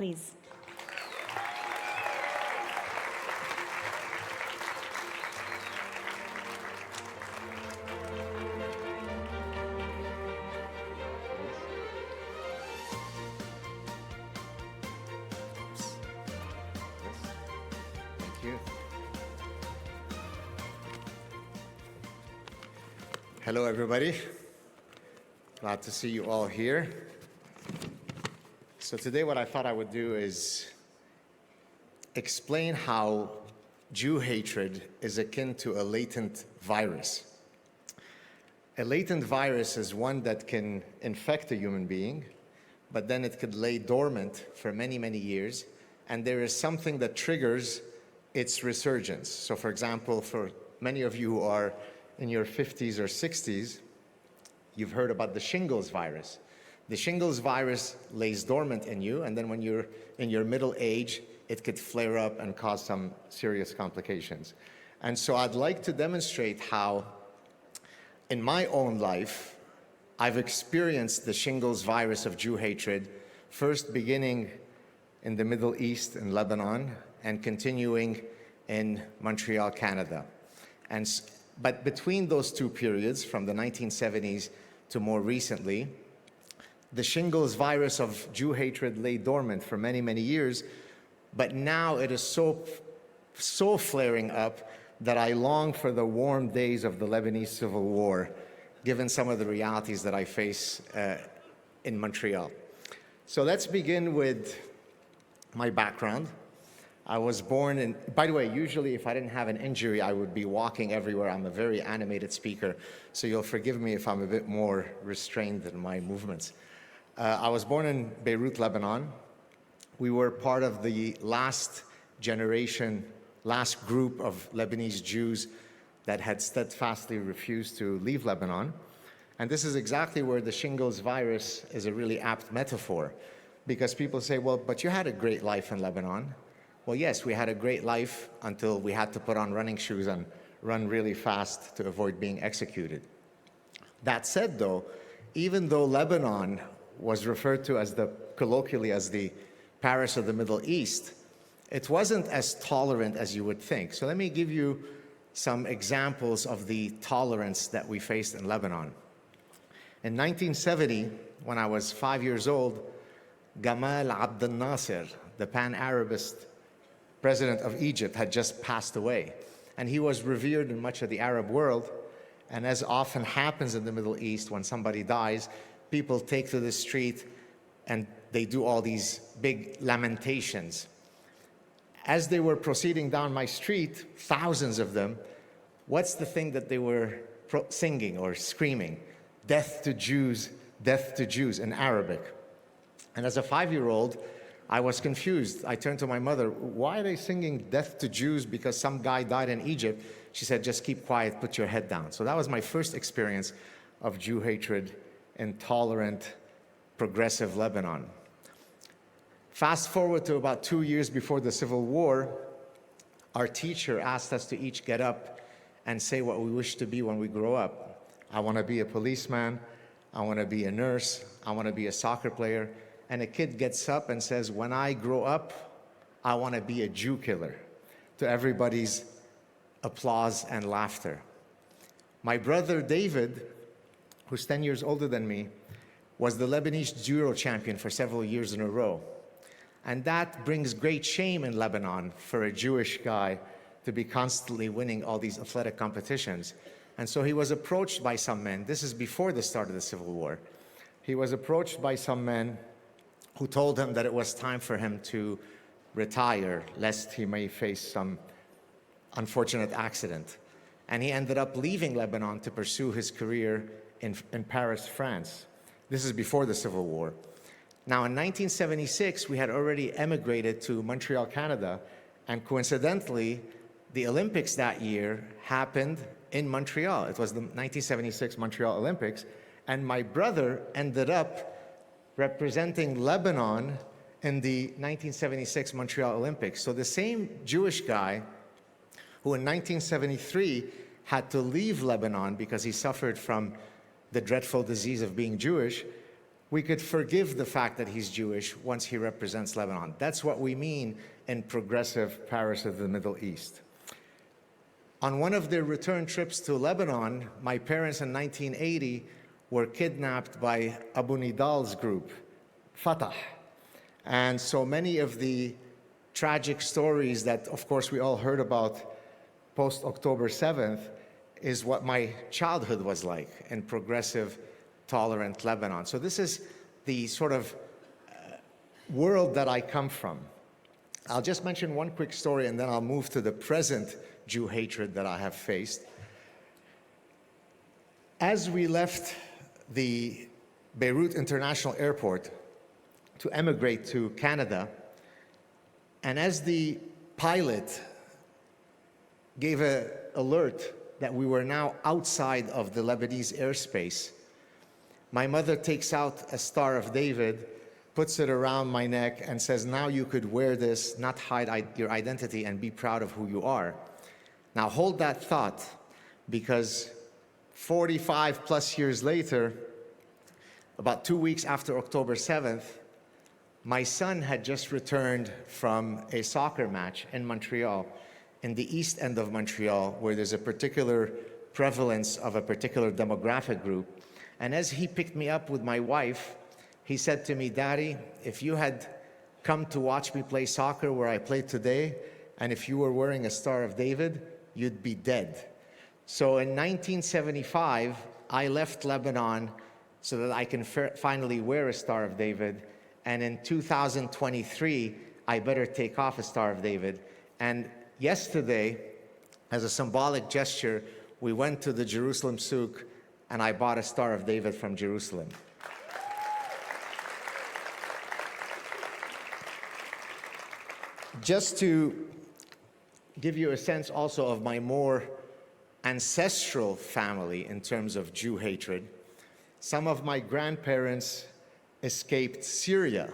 Please. Thank you. Hello, everybody. Glad to see you all here. So today what I thought I would do is explain how Jew hatred is akin to a latent virus. A latent virus is one that can infect a human being, but then it could lay dormant for many, many years, and there is something that triggers its resurgence. So for example, for many of you who are in your 50s or 60s, you've heard about the shingles virus. The shingles virus lays dormant in you, and then when you're in your middle age, it could flare up and cause some serious complications. And so I'd like to demonstrate how, in my own life, I've experienced the shingles virus of Jew hatred, first beginning in the Middle East, in Lebanon, and continuing in Montreal, Canada. But between those two periods, from the 1970s to more recently, the shingles virus of Jew hatred lay dormant for many, many years, but now it is so flaring up that I long for the warm days of the Lebanese Civil War, given some of the realities that I face in Montreal. So let's begin with my background. I was born in, by the way, usually if I didn't have an injury, I would be walking everywhere. I'm a very animated speaker, so you'll forgive me if I'm a bit more restrained in my movements. I was born in Beirut, Lebanon. We were part of the last generation, last group of Lebanese Jews that had steadfastly refused to leave Lebanon. And this is exactly where the shingles virus is a really apt metaphor, because people say, well, but you had a great life in Lebanon. Well, yes, we had a great life until we had to put on running shoes and run really fast to avoid being executed. That said, though, even though Lebanon was referred to as colloquially as the Paris of the Middle East, it wasn't as tolerant as you would think. So let me give you some examples of the tolerance that we faced in Lebanon. In 1970, when I was 5 years old, Gamal Abdel Nasser, the Pan-Arabist president of Egypt, had just passed away. And he was revered in much of the Arab world. And as often happens in the Middle East, when somebody dies, people take to the street and they do all these big lamentations. As they were proceeding down my street, thousands of them, what's the thing that they were singing or screaming? Death to Jews in Arabic. And as a 5-year-old, I was confused. I turned to my mother, why are they singing death to Jews because some guy died in Egypt? She said, just keep quiet, put your head down. So that was my first experience of Jew hatred in tolerant, progressive Lebanon. Fast forward to about 2 years before the Civil War, our teacher asked us to each get up and say what we wish to be when we grow up. I want to be a policeman, I want to be a nurse, I want to be a soccer player. And a kid gets up and says, when I grow up, I want to be a Jew killer, to everybody's applause and laughter. My brother David, who's 10 years older than me, was the Lebanese judo champion for several years in a row. And that brings great shame in Lebanon for a Jewish guy to be constantly winning all these athletic competitions. And so he was approached by some men. This is before the start of the Civil War. He was approached by some men who told him that it was time for him to retire, lest he may face some unfortunate accident. And he ended up leaving Lebanon to pursue his career in Paris, France. This is before the Civil War. Now, in 1976, we had already emigrated to Montreal, Canada, and coincidentally, the Olympics that year happened in Montreal. It was the 1976 Montreal Olympics, and my brother ended up representing Lebanon in the 1976 Montreal Olympics. So the same Jewish guy who in 1973 had to leave Lebanon because he suffered from the dreadful disease of being Jewish, we could forgive the fact that he's Jewish once he represents Lebanon. That's what we mean in progressive Paris of the Middle East. On one of their return trips to Lebanon, my parents in 1980 were kidnapped by Abu Nidal's group, Fatah. And so many of the tragic stories that, of course, we all heard about post-October 7th is what my childhood was like in progressive, tolerant Lebanon. So this is the sort of world that I come from. I'll just mention one quick story and then I'll move to the present Jew hatred that I have faced. As we left the Beirut International Airport to emigrate to Canada, and as the pilot gave an alert that we were now outside of the Lebanese airspace, my mother takes out a Star of David, puts it around my neck, and says, now you could wear this, not hide your identity, and be proud of who you are. Now hold that thought, because 45 plus years later, about 2 weeks after October 7th, my son had just returned from a soccer match in Montreal, in the east end of Montreal, where there's a particular prevalence of a particular demographic group. And as he picked me up with my wife, he said to me, Daddy, if you had come to watch me play soccer where I played today, and if you were wearing a Star of David, you'd be dead. So in 1975, I left Lebanon so that I can finally wear a Star of David. And in 2023, I better take off a Star of David. And yesterday, as a symbolic gesture, we went to the Jerusalem Souk and I bought a Star of David from Jerusalem. Just to give you a sense also of my more ancestral family in terms of Jew hatred, some of my grandparents escaped Syria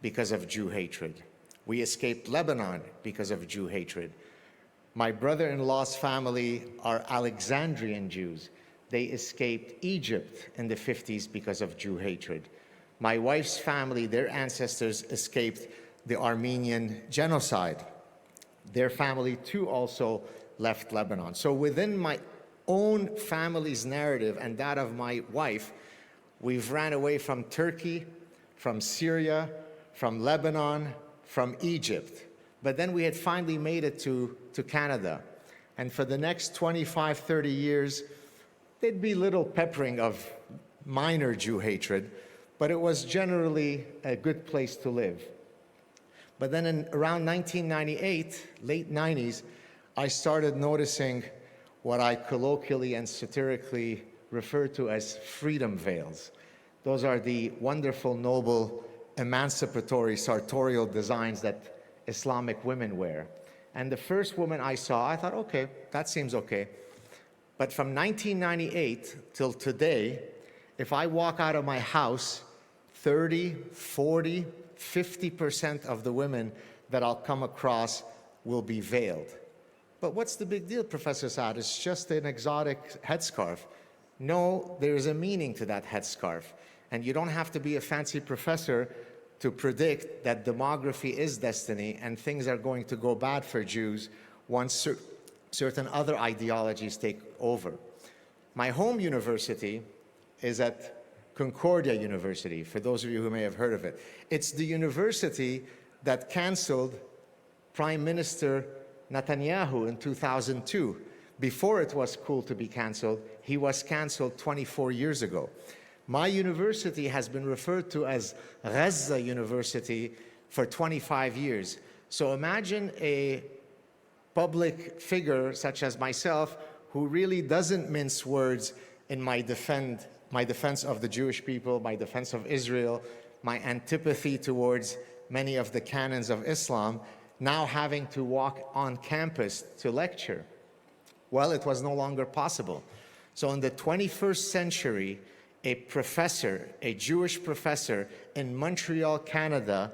because of Jew hatred. We escaped Lebanon because of Jew hatred. My brother-in-law's family are Alexandrian Jews. They escaped Egypt in the 50s because of Jew hatred. My wife's family, their ancestors escaped the Armenian genocide. Their family too also left Lebanon. So within my own family's narrative and that of my wife, we've ran away from Turkey, from Syria, from Lebanon, from Egypt. But then we had finally made it to Canada. And for the next 25, 30 years, there'd be little peppering of minor Jew hatred, but it was generally a good place to live. But then in around 1998, late 90s, I started noticing what I colloquially and satirically refer to as freedom veils. Those are the wonderful, noble, emancipatory, sartorial designs that Islamic women wear. And the first woman I saw, I thought, okay, that seems okay. But from 1998 till today, if I walk out of my house, 30, 40, 50% of the women that I'll come across will be veiled. But what's the big deal, Professor Saad? It's just an exotic headscarf. No, there is a meaning to that headscarf. And you don't have to be a fancy professor to predict that demography is destiny and things are going to go bad for Jews once certain other ideologies take over. My home university is at Concordia University, for those of you who may have heard of it. It's the university that canceled Prime Minister Netanyahu in 2002. Before it was cool to be canceled, he was canceled 24 years ago. My university has been referred to as Gaza University for 25 years. So imagine a public figure such as myself who really doesn't mince words in my defense of the Jewish people, my defense of Israel, my antipathy towards many of the canons of Islam, now having to walk on campus to lecture. Well, it was no longer possible. So in the 21st century, a professor, a Jewish professor in Montreal, Canada,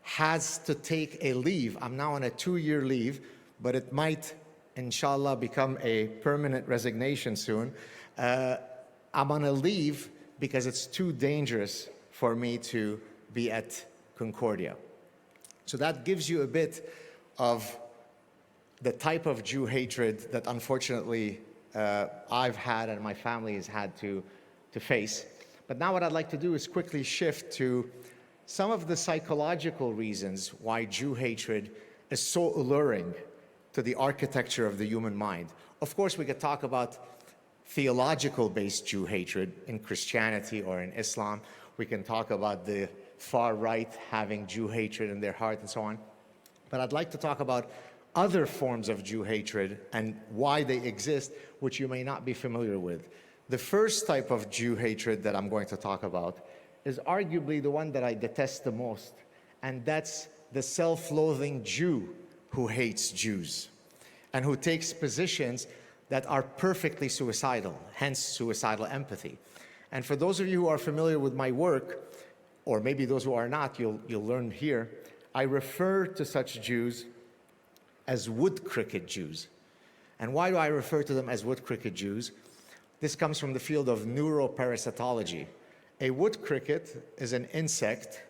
has to take a leave. I'm now on a 2-year leave, but it might, inshallah, become a permanent resignation soon. I'm on a leave because it's too dangerous for me to be at Concordia. So that gives you a bit of the type of Jew hatred that unfortunately I've had and my family has had to face. But now what I'd like to do is quickly shift to some of the psychological reasons why Jew hatred is so alluring to the architecture of the human mind. Of course, we could talk about theological-based Jew hatred in Christianity or in Islam. We can talk about the far right having Jew hatred in their heart and so on. But I'd like to talk about other forms of Jew hatred and why they exist, which you may not be familiar with. The first type of Jew hatred that I'm going to talk about is arguably the one that I detest the most, and that's the self-loathing Jew who hates Jews and who takes positions that are perfectly suicidal, hence suicidal empathy. And for those of you who are familiar with my work, or maybe those who are not, you'll learn here, I refer to such Jews as wood cricket Jews. And why do I refer to them as wood cricket Jews? This comes from the field of neuroparasitology. A wood cricket is an insect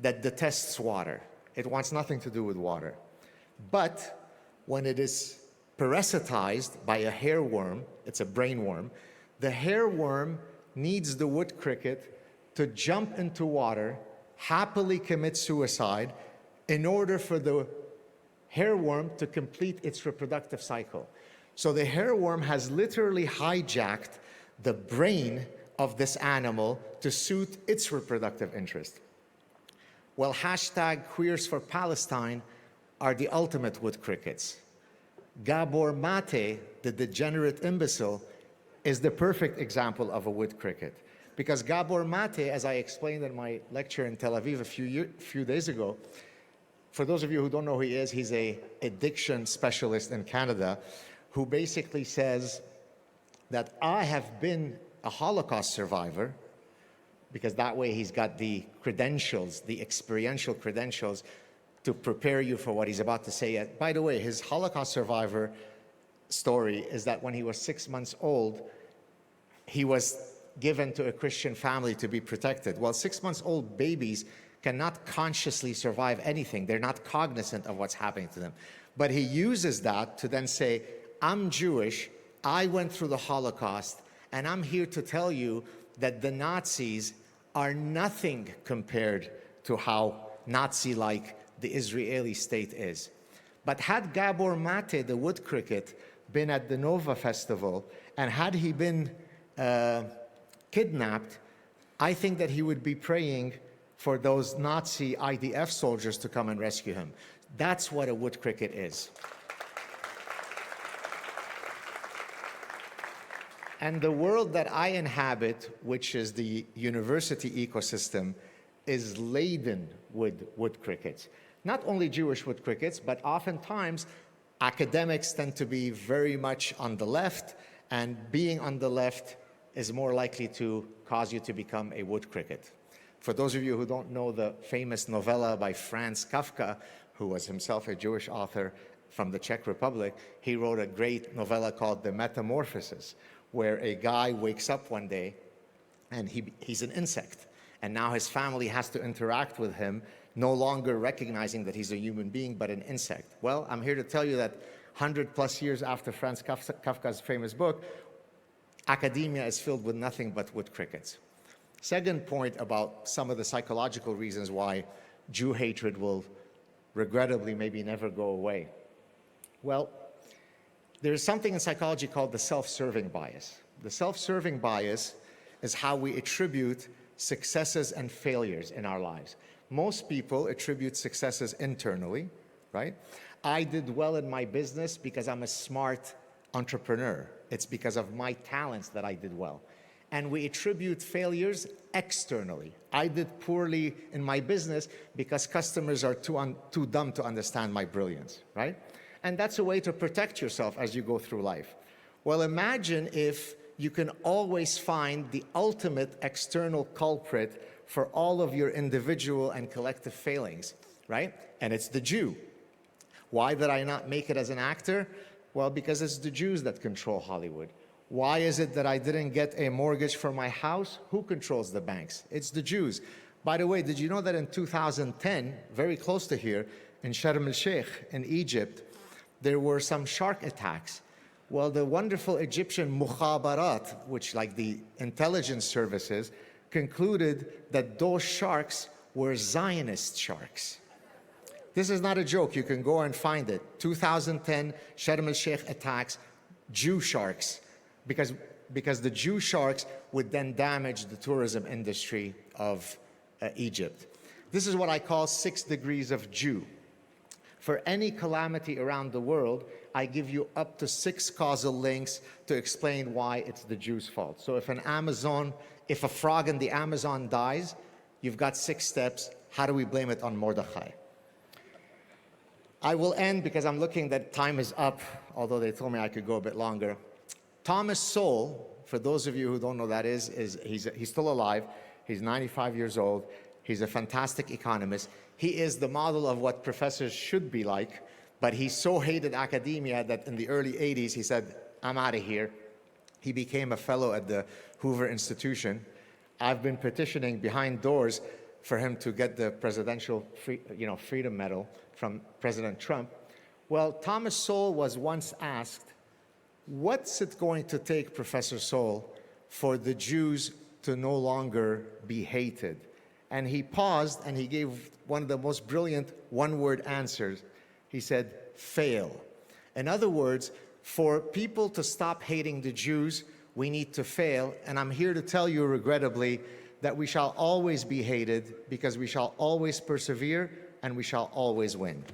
that detests water. It wants nothing to do with water. But when it is parasitized by a hairworm, it's a brainworm, the hairworm needs the wood cricket to jump into water, happily commit suicide, in order for the hairworm to complete its reproductive cycle. So the hairworm has literally hijacked the brain of this animal to suit its reproductive interest. Well, hashtag Queers for Palestine are the ultimate wood crickets. Gabor Mate, the degenerate imbecile, is the perfect example of a wood cricket. Because Gabor Mate, as I explained in my lecture in Tel Aviv a few days ago, for those of you who don't know who he is, he's an addiction specialist in Canada who basically says that I have been a Holocaust survivor, because that way he's got the credentials, the experiential credentials to prepare you for what he's about to say. By the way, his Holocaust survivor story is that when he was 6 months old, he was given to a Christian family to be protected. Well, 6 months old babies cannot consciously survive anything. They're not cognizant of what's happening to them. But he uses that to then say, I'm Jewish, I went through the Holocaust, and I'm here to tell you that the Nazis are nothing compared to how Nazi-like the Israeli state is. But had Gabor Mate, the wood cricket, been at the Nova Festival, and had he been kidnapped, I think that he would be praying for those Nazi IDF soldiers to come and rescue him. That's what a wood cricket is. And the world that I inhabit, which is the university ecosystem, is laden with wood crickets. Not only Jewish wood crickets, but oftentimes academics tend to be very much on the left, and being on the left is more likely to cause you to become a wood cricket. For those of you who don't know the famous novella by Franz Kafka, who was himself a Jewish author from the Czech Republic, he wrote a great novella called The Metamorphosis, where a guy wakes up one day and he's an insect. And now his family has to interact with him, no longer recognizing that he's a human being, but an insect. Well, I'm here to tell you that 100+ years after Franz Kafka's famous book, academia is filled with nothing but wood crickets. Second point about some of the psychological reasons why Jew hatred will regrettably maybe never go away. Well, there's something in psychology called the self-serving bias. The self-serving bias is how we attribute successes and failures in our lives. Most people attribute successes internally, right? I did well in my business because I'm a smart entrepreneur. It's because of my talents that I did well. And we attribute failures externally. I did poorly in my business because customers are too dumb to understand my brilliance, right? And that's a way to protect yourself as you go through life. Well, imagine if you can always find the ultimate external culprit for all of your individual and collective failings, right? And it's the Jew. Why did I not make it as an actor? Well, because it's the Jews that control Hollywood. Why is it that I didn't get a mortgage for my house? Who controls the banks? It's the Jews. By the way, did you know that in 2010, very close to here, in Sharm el-Sheikh, in Egypt, there were some shark attacks? Well, the wonderful Egyptian mukhabarat, which like the intelligence services, concluded that those sharks were Zionist sharks. This is not a joke. You can go and find it. 2010 Sharm el-Sheikh attacks, Jew sharks, because the Jew sharks would then damage the tourism industry of Egypt. This is what I call 6 degrees of Jew. For any calamity around the world, I give you up to 6 causal links to explain why it's the Jews' fault. So if a frog in the Amazon dies, you've got 6 steps. How do we blame it on Mordechai? I will end because I'm looking that time is up, although they told me I could go a bit longer. Thomas Sowell, for those of you who don't know that he's still alive. He's 95 years old. He's a fantastic economist. He is the model of what professors should be like, but he so hated academia that in the early 80s he said, I'm out of here. He became a fellow at the Hoover Institution. I've been petitioning behind doors for him to get the Presidential Freedom Medal from President Trump. Well, Thomas Sowell was once asked, what's it going to take, Professor Sowell, for the Jews to no longer be hated? And he paused and he gave one of the most brilliant one-word answers. He said, fail. In other words, for people to stop hating the Jews, we need to fail. And I'm here to tell you, regrettably, that we shall always be hated because we shall always persevere and we shall always win.